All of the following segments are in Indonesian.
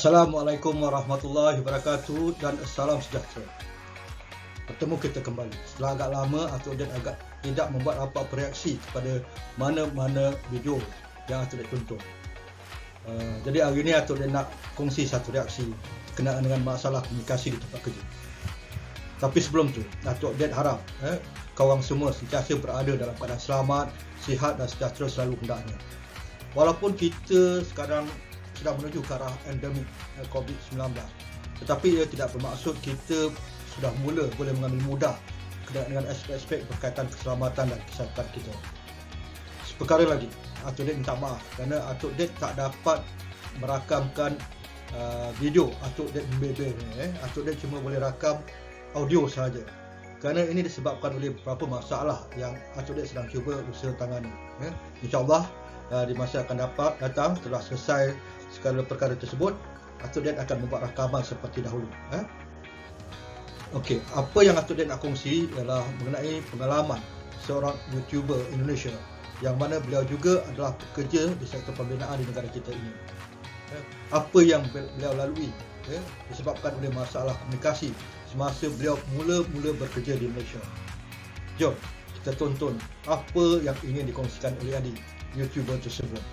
Assalamualaikum warahmatullahi wabarakatuh dan salam sejahtera. Bertemu kita kembali. Setelah agak lama, Atuk Ded agak tidak membuat apa-apa reaksi kepada mana-mana video yang Atuk Ded tonton. Jadi hari ini Atuk Ded nak kongsi satu reaksi berkenaan dengan masalah komunikasi di tempat kerja. Tapi sebelum tu, Atuk Ded harap kawan semua sentiasa berada dalam keadaan selamat, sihat dan sejahtera selalu hendaknya. Walaupun kita sekarang sedang menuju ke arah endemik COVID-19, tetapi ia tidak bermaksud kita sudah mula boleh mengambil mudah dengan aspek-aspek berkaitan keselamatan dan kesihatan kita. Seperkara lagi, Atuk Ded minta maaf kerana Atuk Ded tak dapat merakamkan video Atuk Ded membebel. Atuk Ded cuma boleh rakam audio sahaja. Kerana ini disebabkan oleh beberapa masalah yang Atuk Ded sedang cuba usaha tangani. InsyaAllah di masa akan datang telah selesai segala perkara tersebut, Atuk Ded akan membuat rakaman seperti dahulu. Okey, apa yang Atuk Ded nak kongsi ialah mengenai pengalaman seorang YouTuber Indonesia yang mana beliau juga adalah pekerja di sektor pembinaan di negara kita ini. Apa yang beliau lalui disebabkan oleh masalah komunikasi semasa beliau mula-mula bekerja di Malaysia. Jom kita tonton apa yang ingin dikongsikan oleh adik YouTuber tersebut.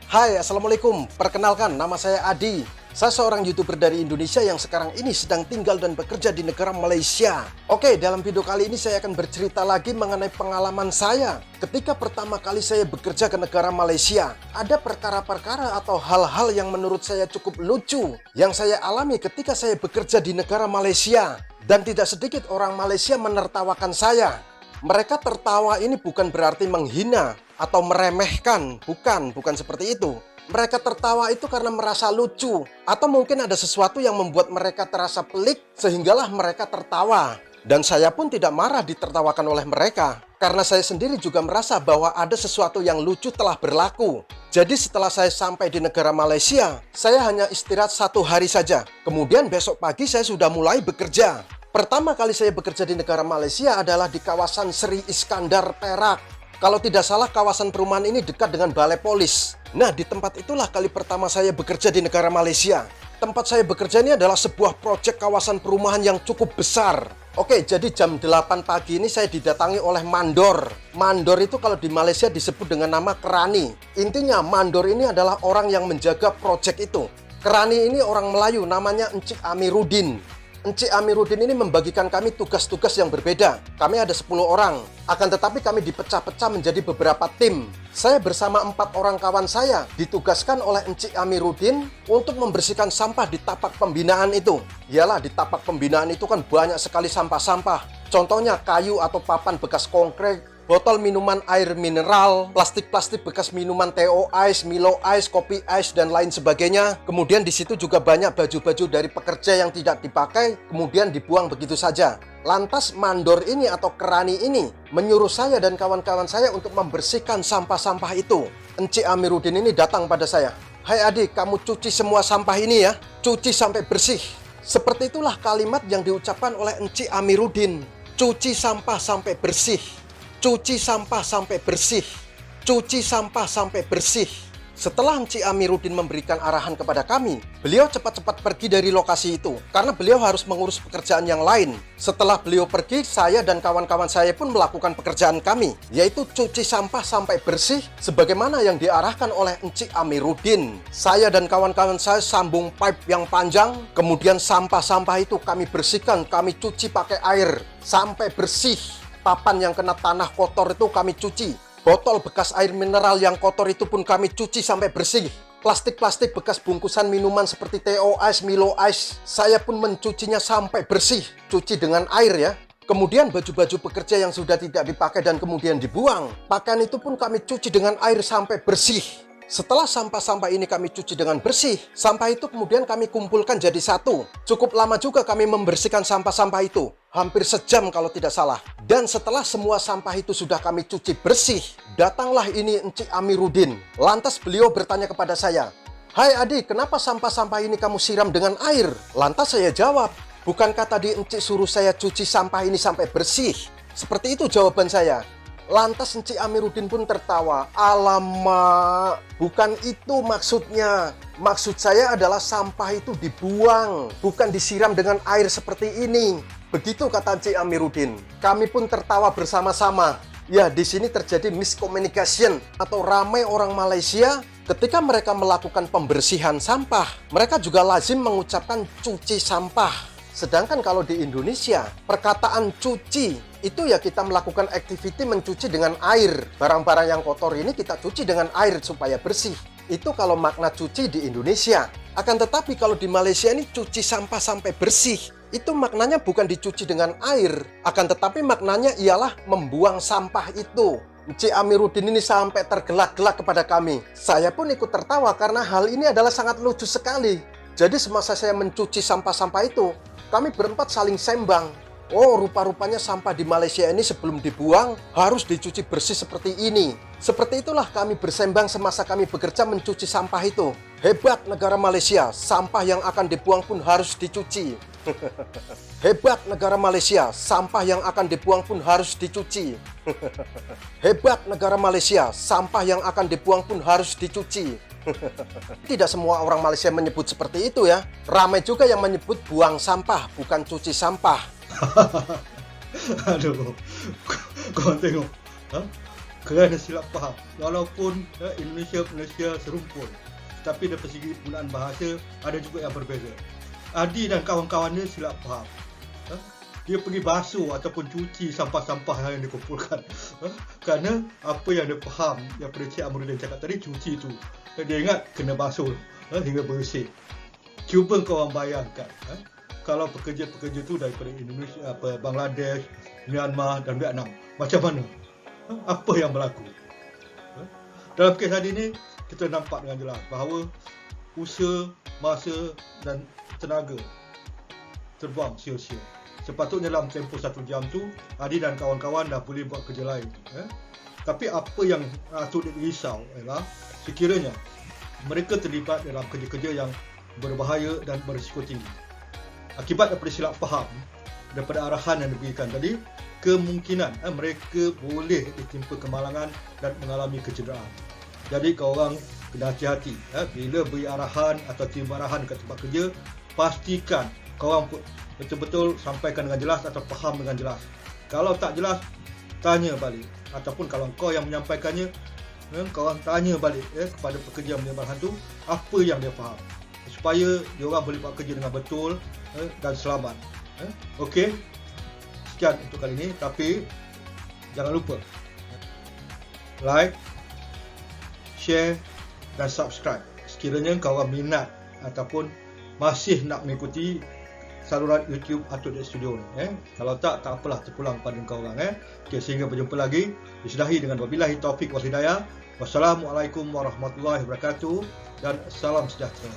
Hai, Assalamualaikum. Perkenalkan, nama saya Adi. Saya seorang YouTuber dari Indonesia yang sekarang ini sedang tinggal dan bekerja di negara Malaysia. Oke, dalam video kali ini saya akan bercerita lagi mengenai pengalaman saya ketika pertama kali saya bekerja ke negara Malaysia. Ada perkara-perkara atau hal-hal yang menurut saya cukup lucu yang saya alami ketika saya bekerja di negara Malaysia. Dan tidak sedikit orang Malaysia menertawakan saya. Mereka tertawa ini bukan berarti menghina atau meremehkan, bukan seperti itu. Mereka tertawa itu karena merasa lucu, atau mungkin ada sesuatu yang membuat mereka terasa pelik sehinggalah mereka tertawa. Dan saya pun tidak marah ditertawakan oleh mereka, karena saya sendiri juga merasa bahwa ada sesuatu yang lucu telah berlaku. Jadi setelah saya sampai di negara Malaysia, saya hanya istirahat 1 hari saja. Kemudian besok pagi saya sudah mulai bekerja. Pertama kali saya bekerja di negara Malaysia adalah di kawasan Seri Iskandar, Perak. Kalau tidak salah, kawasan perumahan ini dekat dengan Balai Polis. Nah, di tempat itulah kali pertama saya bekerja di negara Malaysia. Tempat saya bekerja ini adalah sebuah proyek kawasan perumahan yang cukup besar. Oke, jadi jam 8 pagi ini saya didatangi oleh mandor. Mandor itu kalau di Malaysia disebut dengan nama kerani. Intinya, mandor ini adalah orang yang menjaga proyek itu. Kerani ini orang Melayu, namanya Encik Amiruddin. Encik Amiruddin ini membagikan kami tugas-tugas yang berbeda. Kami ada 10 orang. Akan tetapi kami dipecah-pecah menjadi beberapa tim. Saya bersama 4 orang kawan saya ditugaskan oleh Encik Amiruddin untuk membersihkan sampah di tapak pembinaan itu. Iyalah, di tapak pembinaan itu kan banyak sekali sampah-sampah. Contohnya kayu atau papan bekas konkret, botol minuman air mineral, plastik-plastik bekas minuman TO Ice, Milo Ice, kopi ice, dan lain sebagainya. Kemudian di situ juga banyak baju-baju dari pekerja yang tidak dipakai, kemudian dibuang begitu saja. Lantas mandor ini atau kerani ini menyuruh saya dan kawan-kawan saya untuk membersihkan sampah-sampah itu. Encik Amiruddin ini datang pada saya. Hai adik, kamu cuci semua sampah ini ya. Cuci sampai bersih. Seperti itulah kalimat yang diucapkan oleh Encik Amiruddin. Cuci sampah sampai bersih. Cuci sampah sampai bersih. Cuci sampah sampai bersih. Setelah Encik Amiruddin memberikan arahan kepada kami, beliau cepat-cepat pergi dari lokasi itu karena beliau harus mengurus pekerjaan yang lain. Setelah beliau pergi, saya dan kawan-kawan saya pun melakukan pekerjaan kami, yaitu cuci sampah sampai bersih sebagaimana yang diarahkan oleh Encik Amiruddin. Saya dan kawan-kawan saya sambung pipe yang panjang, kemudian sampah-sampah itu kami bersihkan, kami cuci pakai air sampai bersih. Papan yang kena tanah kotor itu kami cuci. Botol bekas air mineral yang kotor itu pun kami cuci sampai bersih. Plastik-plastik bekas bungkusan minuman seperti TO Ice, Milo Ice, saya pun mencucinya sampai bersih. Cuci dengan air ya. Kemudian baju-baju pekerja yang sudah tidak dipakai dan kemudian dibuang, pakaian itu pun kami cuci dengan air sampai bersih. Setelah sampah-sampah ini kami cuci dengan bersih, sampah itu kemudian kami kumpulkan jadi satu. Cukup lama juga kami membersihkan sampah-sampah itu. Hampir sejam kalau tidak salah. Dan setelah semua sampah itu sudah kami cuci bersih, datanglah ini Encik Amiruddin. Lantas beliau bertanya kepada saya, Hai adik, kenapa sampah-sampah ini kamu siram dengan air? Lantas saya jawab, bukankah tadi Encik suruh saya cuci sampah ini sampai bersih? Seperti itu jawaban saya. Lantas Encik Amiruddin pun tertawa. Alamak, bukan itu maksudnya. Maksud saya adalah sampah itu dibuang, bukan disiram dengan air seperti ini. Begitu kata Encik Amiruddin. Kami pun tertawa bersama-sama. Ya, di sini terjadi miscommunication atau ramai orang Malaysia ketika mereka melakukan pembersihan sampah. Mereka juga lazim mengucapkan cuci sampah. Sedangkan kalau di Indonesia, perkataan cuci itu ya kita melakukan aktiviti mencuci dengan air. Barang-barang yang kotor ini kita cuci dengan air supaya bersih. Itu kalau makna cuci di Indonesia. Akan tetapi kalau di Malaysia ini cuci sampah sampai bersih. Itu maknanya bukan dicuci dengan air. Akan tetapi maknanya ialah membuang sampah itu. Encik Amiruddin ini sampai tergelak-gelak kepada kami. Saya pun ikut tertawa karena hal ini adalah sangat lucu sekali. Jadi semasa saya mencuci sampah-sampah itu, kami berempat saling sembang. Oh, rupa-rupanya sampah di Malaysia ini sebelum dibuang harus dicuci bersih seperti ini. Seperti itulah kami bersembang semasa kami bekerja mencuci sampah itu. Hebat negara Malaysia, sampah yang akan dibuang pun harus dicuci. Hebat negara Malaysia, sampah yang akan dibuang pun harus dicuci. Hebat negara Malaysia, sampah yang akan dibuang pun harus dicuci. Tidak semua orang Malaysia menyebut seperti itu ya. Ramai juga yang menyebut buang sampah, bukan cuci sampah. Aduh, kau tengok, kerana silap faham. Walaupun Indonesia serumpun, tapi dari segi penggunaan bahasa ada juga yang berbeza. Adi dan kawan-kawannya silap faham. Dia pergi basuh ataupun cuci sampah-sampah yang dikumpulkan. Kerana apa yang dia faham, yang Encik Amiruddin cakap tadi, cuci itu. Dia ingat kena basuh hingga bersih. Cuba kau bayangkan, kalau pekerja-pekerja itu daripada Indonesia, Bangladesh, Myanmar dan Vietnam, macam mana? Apa yang berlaku? Dalam kes hari ini, kita nampak dengan jelas bahawa usaha, masa dan tenaga terbuang sia-sia. Sepatutnya dalam tempoh 1 jam tu, Adi dan kawan-kawan dah boleh buat kerja lain. Tapi apa yang patut dirisau ialah sekiranya mereka terlibat dalam kerja-kerja yang berbahaya dan berisiko tinggi. Akibat daripada silap faham daripada arahan yang diberikan tadi, kemungkinan mereka boleh ditimpa kemalangan dan mengalami kecederaan. Jadi korang kena hati-hati bila beri arahan atau terima arahan dekat tempat kerja, pastikan korang betul-betul sampaikan dengan jelas atau faham dengan jelas. Kalau tak jelas, tanya balik. Ataupun kalau kau yang menyampaikannya, korang tanya balik kepada pekerja yang menerima arahan tu, apa yang dia faham, supaya diorang boleh buat kerja dengan betul dan selamat. Okey, sekian untuk kali ini. Tapi jangan lupa like, share dan subscribe sekiranya korang minat ataupun masih nak mengikuti saluran YouTube Atut Studio ni. Kalau tak apalah, terpulang pada korang. Okey, sehingga berjumpa lagi. Disudahi dengan wabillahi taufik wal hidayah. Wassalamualaikum warahmatullahi wabarakatuh dan salam sejahtera.